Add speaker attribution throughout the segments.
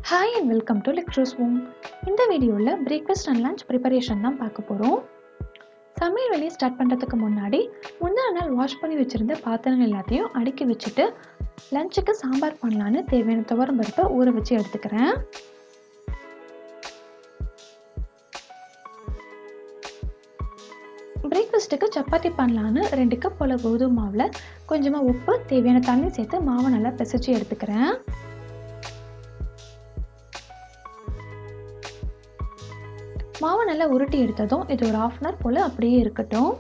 Speaker 1: Hi and welcome to Lectures Room. இந்த வீடியோல breakfast and lunch preparation தான் பார்க்க போறோம். சமையல் வேலையை ஸ்டார்ட் பண்றதுக்கு முன்னாடி முந்தின நாள் வாஷ் பண்ணி வச்சிருந்த பாத்திரங்கள் எல்லாத்தையும் அடுக்கி வச்சிட்டு லஞ்சுக்கு சாம்பார் பண்ணலாம்னு தேவையான துவரம் பருப்பை ஊற வச்சு எடுத்துக்கிறேன். பிரேக்ஃபாஸ்ட்டுக்கு சப்பாத்தி பண்ணலான்னு 2 கப் போல கோதுமை மாவுல கொஞ்சமா உப்பு தேவையான தண்ணி சேர்த்து மாவை நல்லா பிசைச்சு எடுத்துக்கிறேன். மாவை நல்லா உருட்டி எடுத்ததும் இது ஒரு 1/2 hour போல அப்படியே இருக்கட்டும்.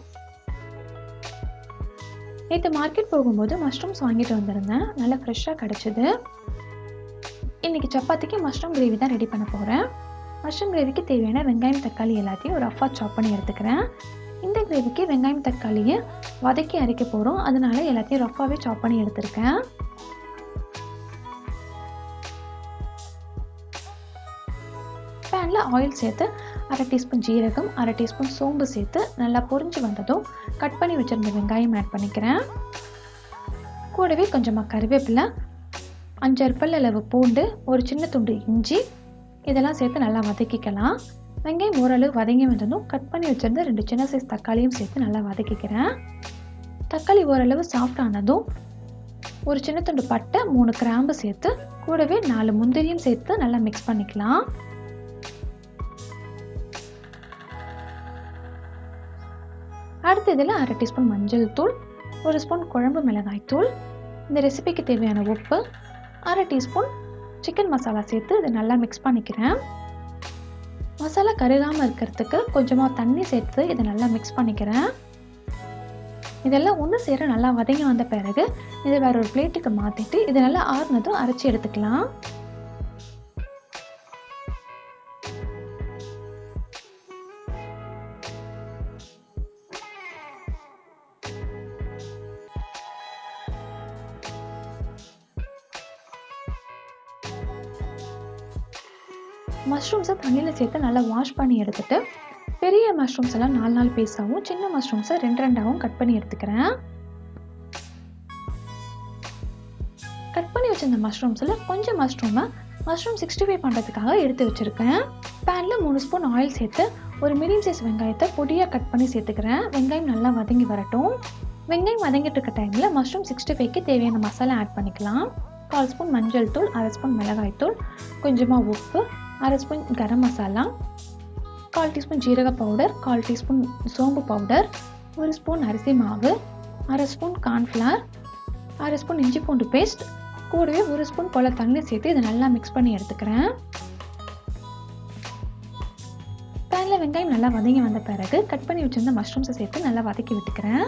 Speaker 1: நேற்று மார்க்கெட் போகும்போது மஷ்ரூம்ஸ் வாங்கிட்டு வந்திருந்தேன். நல்லா ஃப்ரெஷ்ஷாக கிடச்சிது. இன்னைக்கு சப்பாத்திக்கு மஷ்ரூம் கிரேவி தான் ரெடி பண்ண போகிறேன். மஷ்ரூம் கிரேவிக்கு தேவையான வெங்காயம் தக்காளி எல்லாத்தையும் ஒரு ரஃபாக சாப் பண்ணி எடுத்துக்கிறேன். இந்த கிரேவிக்கு வெங்காயம் தக்காளியை வதக்கி அரைக்க போகிறோம், அதனால எல்லாத்தையும் ரஃபாகவே சாப் பண்ணி எடுத்துருக்கேன். பேனில் ஆயில் சேர்த்து 1/2 டீஸ்பூன் ஜீரகம் 1/2 டீஸ்பூன் சோம்பு சேர்த்து நல்லா பொரிஞ்சு வந்ததும் கட் பண்ணி வச்சுருந்த வெங்காயம் ஆட் பண்ணிக்கிறேன். கூடவே கொஞ்சமாக கருவேப்பிலை, 5 பல் அளவு பூண்டு, ஒரு சின்ன துண்டு இஞ்சி இதெல்லாம் சேர்த்து நல்லா வதக்கிக்கலாம். வெங்காயம் ஓரளவு வதங்கி வந்ததும் கட் பண்ணி வச்சுருந்த 2 சின்ன சைஸ் தக்காளியும் சேர்த்து நல்லா வதக்கிக்கிறேன். தக்காளி ஓரளவு சாஃப்ட் ஆனதும் ஒரு சின்ன துண்டு பட்டை 3 கிராம்பு சேர்த்து கூடவே 4 முந்திரியும் சேர்த்து நல்லா மிக்ஸ் பண்ணிக்கலாம். அடுத்து இதில் 1/2 டீஸ்பூன் மஞ்சள் தூள், 1 ஸ்பூன் குழம்பு மிளகாய் தூள், இந்த ரெசிபிக்கு தேவையான உப்பு, 1/2 டீஸ்பூன் சிக்கன் மசாலா சேர்த்து இதை நல்லா மிக்ஸ் பண்ணிக்கிறேன். மசாலா கருகாமல் இருக்கிறதுக்கு கொஞ்சமாக தண்ணி சேர்த்து இதை நல்லா மிக்ஸ் பண்ணிக்கிறேன். இதெல்லாம் ஒன்று சேர நல்லா வதங்கி வந்த பிறகு இதை வேற ஒரு பிளேட்டுக்கு மாற்றிட்டு இதை நல்லா ஆறுனதும் அரைச்சி எடுத்துக்கலாம். மஷ்ரூம்ஸை தண்ணியில் சேர்த்து நல்லா வாஷ் பண்ணி எடுத்துட்டு பெரிய மஷ்ரூம்ஸ் எல்லாம் 4 பீஸாகவும் சின்ன மஷ்ரூம்ஸை 2 கட் பண்ணி எடுத்துக்கிறேன். கட் பண்ணி வச்சிருந்த மஷ்ரூம்ஸில் கொஞ்சம் மஷ்ரூம் 65 பண்ணுறதுக்காக எடுத்து வச்சுருக்கேன். பேனில் 3 ஸ்பூன் ஆயில் சேர்த்து ஒரு மீடியம் சைஸ் வெங்காயத்தை பொடியாக கட் பண்ணி சேர்த்துக்கிறேன். வெங்காயம் நல்லா வதங்கி வரட்டும். வெங்காயம் வதங்கிட்டு இருக்க டைமில் மஷ்ரூம் 65க்கு தேவையான மசாலா ஆட் பண்ணிக்கலாம். 1/4 ஸ்பூன் மஞ்சள் தூள், 1/2 ஸ்பூன் மிளகாய் தூள், கொஞ்சமாக உப்பு, 1/2 ஸ்பூன் கரம் மசாலா, 1/4 டீஸ்பூன் ஜீரக பவுடர், 1/4 டீஸ்பூன் சோம்பு பவுடர், 1 ஸ்பூன் அரிசி மாவு, 1/2 ஸ்பூன் கார்ன்ஃப்ளவர், 1/2 ஸ்பூன் இஞ்சி பூண்டு பேஸ்ட், கூடவே 1 ஸ்பூன் போல தண்ணி சேர்த்து இதை நல்லா மிக்ஸ் பண்ணி எடுத்துக்கிறேன். பேனில் வெங்காயம் நல்லா வதங்கி வந்த பிறகு கட் பண்ணி வச்சிருந்த மஷ்ரூம்ஸை சேர்த்து நல்லா வதக்கி விட்டுக்கிறேன்.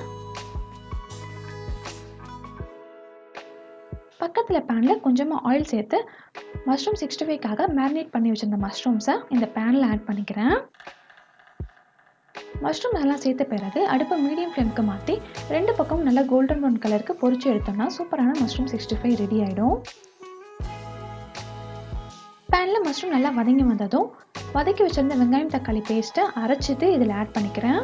Speaker 1: பக்கத்தில் பேனில் கொஞ்சமாக ஆயில் சேர்த்து மஷ்ரூம் 65க்காக மேரினேட் பண்ணி வச்சிருந்த மஷ்ரூம்ஸை இந்த பேனில் ஆட் பண்ணிக்கிறேன். மஷ்ரூம் நல்லா சேர்த்த பிறகு அடுப்பை மீடியம் ஃப்ளேமுக்கு மாற்றி 2 பக்கமும் நல்லா கோல்டன் ப்ரௌன் கலருக்கு பொரிச்சு எடுத்தோம்னா சூப்பரான மஷ்ரூம் 65 ரெடி ஆகிடும். பேனில் மஷ்ரூம் நல்லா வதங்கி வந்ததும் வதக்கி வச்சிருந்த வெங்காயம் தக்காளி பேஸ்ட்டை அரைச்சிட்டு இதில் ஆட் பண்ணிக்கிறேன்.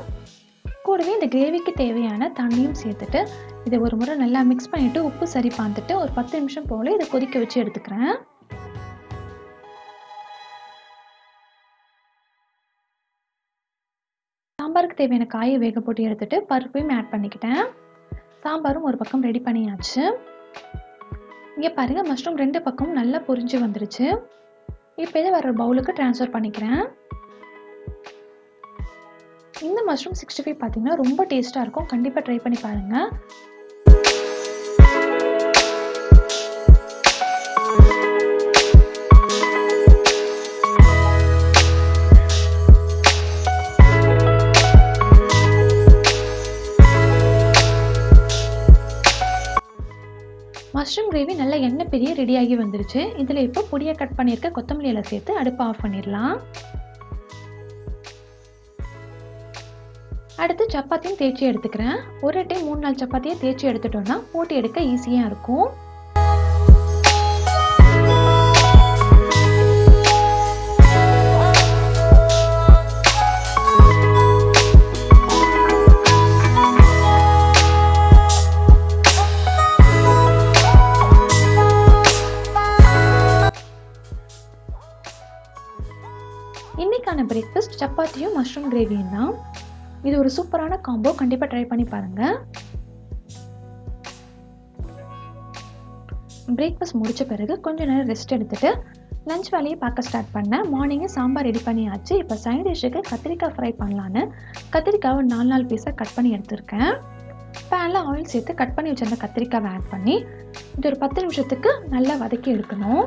Speaker 1: கூடவே இந்த கிரேவிக்கு தேவையான தண்ணியும் சேர்த்துட்டு இதை ஒரு முறை நல்லா மிக்ஸ் பண்ணிவிட்டு உப்பு சரி பார்த்துட்டு ஒரு 10 நிமிஷம் போல் இதை கொதிக்க வச்சு எடுத்துக்கிறேன். சாம்பாருக்கு தேவையான காயை வேக போட்டு எடுத்துட்டு பருப்பையும் ஆட் பண்ணிக்கிட்டேன். சாம்பாரும் ஒரு பக்கம் ரெடி பண்ணியாச்சு. இங்கே பாருங்கள் மஷ்ரூம் 2 பக்கமும் நல்லா பொரிஞ்சு வந்துருச்சு. இப்போ இதை வேற ஒரு பவுலுக்கு ட்ரான்ஸ்ஃபர் பண்ணிக்கிறேன். இந்த மஷ்ரூம் 65 பார்த்தீங்கன்னா ரொம்ப டேஸ்ட்டாக இருக்கும். கண்டிப்பாக ட்ரை பண்ணி பாருங்கள். மஷ்ரூம் கிரேவி நல்லா எண்ணெய் பெரிய ரெடியாகி வந்துருச்சு. இதில் இப்போ பொடியாக கட் பண்ணியிருக்க கொத்தமல்லி இலை சேர்த்து அடுப்பை ஆஃப் பண்ணிடலாம். அடுத்து சப்பாத்தியும் தேய்ச்சி எடுத்துக்கிறேன். ஒரு டைம் 3-4 சப்பாத்தியை தேய்ச்சி எடுத்துட்டோம்னா போட்டு எடுக்க ஈஸியாக இருக்கும். இன்னைக்கான பிரேக்ஃபாஸ்ட் சப்பாத்தியும் மஷ்ரூம் கிரேவியும் தான். இது ஒரு சூப்பரான காம்போ. கண்டிப்பாக ட்ரை பண்ணி பாருங்கள். பிரேக்ஃபாஸ்ட் முடித்த பிறகு கொஞ்சம் நேரம் ரெஸ்ட் எடுத்துகிட்டு லஞ்ச் வேலையை பார்க்க ஸ்டார்ட் பண்ணேன். மார்னிங்கே சாம்பார் ரெடி பண்ணியாச்சு. இப்போ சைட் டிஷ்ஷுக்கு கத்திரிக்காய் ஃப்ரை பண்ணலான்னு கத்திரிக்காவை 4 பீஸாக கட் பண்ணி எடுத்துருக்கேன். பேனில் ஆயில் சேர்த்து கட் பண்ணி வச்சிருந்த கத்திரிக்காவை ஆட் பண்ணி இது ஒரு 10 நிமிஷத்துக்கு நல்லா வதக்கி எடுக்கணும்.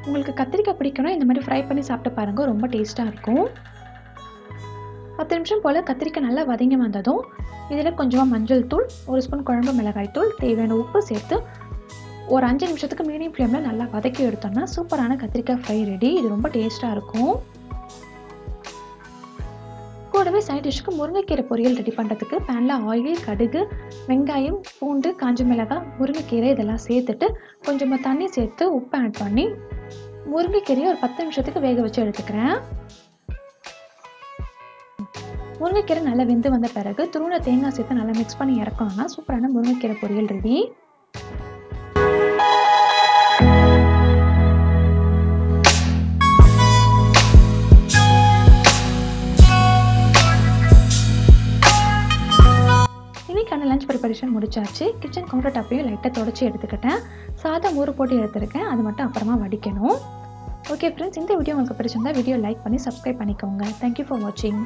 Speaker 1: உங்களுக்கு கத்திரிக்காய் பிடிக்கணும், இந்த மாதிரி ஃப்ரை பண்ணி சாப்பிட்டு பாருங்கள், ரொம்ப டேஸ்ட்டாக இருக்கும். 10 நிமிஷம் போல் கத்திரிக்காய் நல்லா வதங்கி வந்ததும் இதில் கொஞ்சமாக மஞ்சள் தூள், 1 ஸ்பூன் குழம்பு மிளகாய் தூள், தேவையான உப்பு சேர்த்து ஒரு 5 நிமிஷத்துக்கு மீடியம் ஃப்ளேமில் நல்லா வதக்கி எடுத்தோம்னா சூப்பரான கத்திரிக்காய் ஃப்ரை ரெடி. இது ரொம்ப டேஸ்ட்டாக இருக்கும். கூடவே சைட் டிஷ்க்கு முருங்கைக்கீரை பொரியல் ரெடி பண்ணுறதுக்கு பேனில் ஆயில், கடுகு, வெங்காயம், பூண்டு, காஞ்ச மிளகாய், முருங்கைக்கீரை இதெல்லாம் சேர்த்துட்டு கொஞ்சமாக தண்ணி சேர்த்து உப்பு ஆட் பண்ணி முருங்கைக்கீரையை ஒரு 10 நிமிஷத்துக்கு வேக வச்சு எடுத்துக்கிறேன். முருங்கைக்கீரை நல்லா வெந்து வந்த பிறகு துருவன தேங்காய் சேர்த்து நல்லா மிக்ஸ் பண்ணி இறக்கணும்னா சூப்பரான முருங்கைக்கீரை பொரியல் ரெடி. இன்னைக்கான லஞ்ச் ப்ரிப்பரேஷன் முடிச்சாச்சு. கிச்சன் கவுண்டர் டாப்பையும் லைட்டாக தொடச்சி எடுத்துக்கிட்டேன். சாதம் ஊற போட்டு எடுத்துருக்கேன், அது மட்டும் அப்புறமா வடிக்கணும். ஓகே ஃப்ரெண்ட்ஸ், இந்த வீடியோ உங்களுக்கு பிடிச்சிருந்தா வீடியோ லைக் பண்ணி சப்ஸ்கிரைப் பண்ணிக்கோங்க. தேங்க்யூ ஃபார் வாட்சிங்.